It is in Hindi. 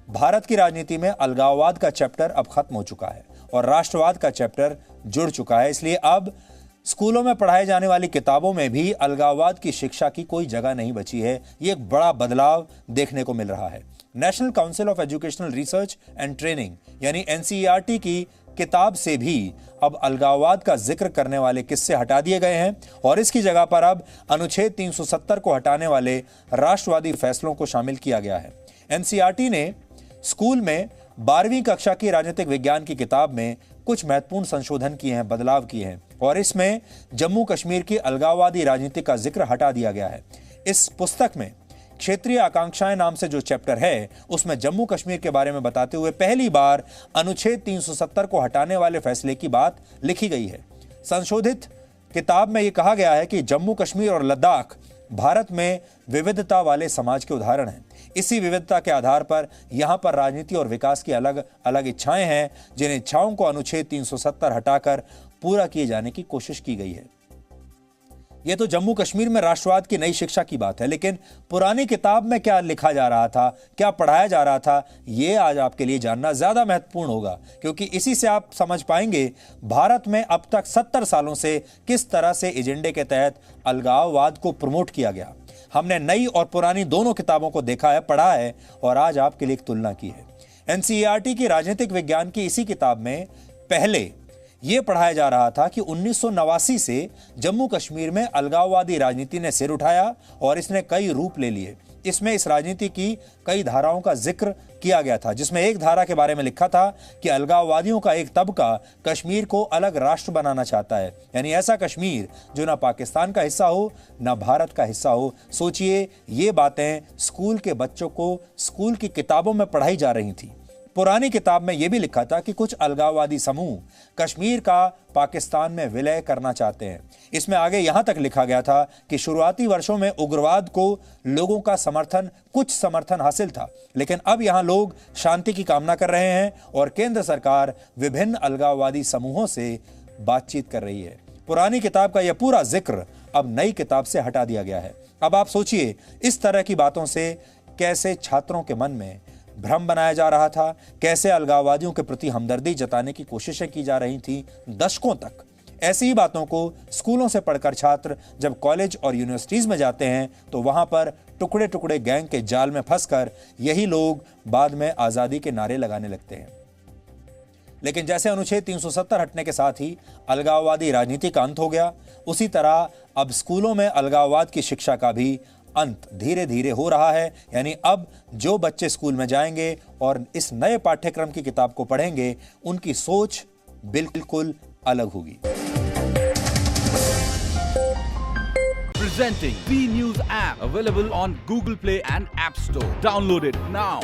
भारत की राजनीति में अलगाववाद का चैप्टर अब खत्म हो चुका है और राष्ट्रवाद का चैप्टर जुड़ चुका है। इसलिए अब स्कूलों में पढ़ाई जाने वाली किताबों में भी अलगाववाद की शिक्षा की कोई जगह नहीं बची है। ये एक बड़ा बदलाव देखने को मिल रहा है। National council of educational research and training यानी एनसीईआरटी की किताब से भी अब अलगाववाद का जिक्र करने वाले किस्से हटा दिए गए हैं और इसकी जगह पर अब अनुच्छेद 370 को हटाने वाले राष्ट्रवादी फैसलों को शामिल किया गया है। एनसीईआरटी ने स्कूल में 12वीं कक्षा की राजनीतिक विज्ञान की किताब में कुछ महत्वपूर्ण संशोधन किए हैं, बदलाव किए हैं और इसमें जम्मू कश्मीर की अलगाववादी राजनीति का जिक्र हटा दिया गया है। इस पुस्तक में क्षेत्रीय आकांक्षाएं नाम से जो चैप्टर है उसमें जम्मू कश्मीर के बारे में बताते हुए पहली बार अनुच्छेद 370 को हटाने वाले फैसले की बात लिखी गई है। संशोधित किताब में यह कहा गया है कि जम्मू कश्मीर और लद्दाख भारत में विविधता वाले समाज के उदाहरण हैं। इसी विविधता के आधार पर यहां पर राजनीति और विकास की अलग अलग इच्छाएं हैं, जिन इच्छाओं को अनुच्छेद 370 हटाकर पूरा किए जाने की कोशिश की गई है। यह तो जम्मू कश्मीर में राष्ट्रवाद की नई शिक्षा की बात है, लेकिन पुरानी किताब में क्या लिखा जा रहा था, क्या पढ़ाया जा रहा था, यह आज आपके लिए जानना ज्यादा महत्वपूर्ण होगा, क्योंकि इसी से आप समझ पाएंगे भारत में अब तक 70 सालों से किस तरह से एजेंडे के तहत अलगाववाद को प्रमोट किया गया। हमने नई और पुरानी दोनों किताबों को देखा है, पढ़ा है और आज आपके लिए एक तुलना की है। एनसीईआरटी की राजनीतिक विज्ञान की इसी किताब में पहले यह पढ़ाया जा रहा था कि 1989 से जम्मू कश्मीर में अलगाववादी राजनीति ने सिर उठाया और इसने कई रूप ले लिए। इसमें इस राजनीति की कई धाराओं का जिक्र किया गया था, जिसमें एक धारा के बारे में लिखा था कि अलगाववादियों का एक तबका कश्मीर को अलग राष्ट्र बनाना चाहता है, यानी ऐसा कश्मीर जो ना पाकिस्तान का हिस्सा हो ना भारत का हिस्सा हो। सोचिए, ये बातें स्कूल के बच्चों को स्कूल की किताबों में पढ़ाई जा रही थी। पुरानी किताब में यह भी लिखा था कि कुछ अलगाववादी समूह कश्मीर का पाकिस्तान में विलय करना चाहते हैं। इसमें आगे यहां तक लिखा गया था कि शुरुआती वर्षों में उग्रवाद को लोगों का कुछ समर्थन हासिल था, लेकिन अब यहां लोग शांति की कामना कर रहे हैं और केंद्र सरकार विभिन्न अलगाववादी समूहों से बातचीत कर रही है। पुरानी किताब का यह पूरा जिक्र अब नई किताब से हटा दिया गया है। अब आप सोचिए, इस तरह की बातों से कैसे छात्रों के मन में भ्रम बनाया जा रहा था, कैसे अलगाववादियों के प्रति हमदर्दी जताने की कोशिशें की जा रही थी दशकों तक। ऐसी ही बातों को स्कूलों से पढ़कर छात्र जब कॉलेज और यूनिवर्सिटीज में जाते हैं तो वहां पर टुकड़े टुकड़े गैंग के जाल में फंसकर यही लोग बाद में आजादी के नारे लगाने लगते हैं। लेकिन जैसे अनुच्छेद 370 हटने के साथ ही अलगाववादी राजनीति का अंत हो गया, उसी तरह अब स्कूलों में अलगाववाद की शिक्षा का भी अंत धीरे धीरे हो रहा है। यानी अब जो बच्चे स्कूल में जाएंगे और इस नए पाठ्यक्रम की किताब को पढ़ेंगे, उनकी सोच बिल्कुल अलग होगी। Presenting V News app available on Google Play and App Store. Download it now.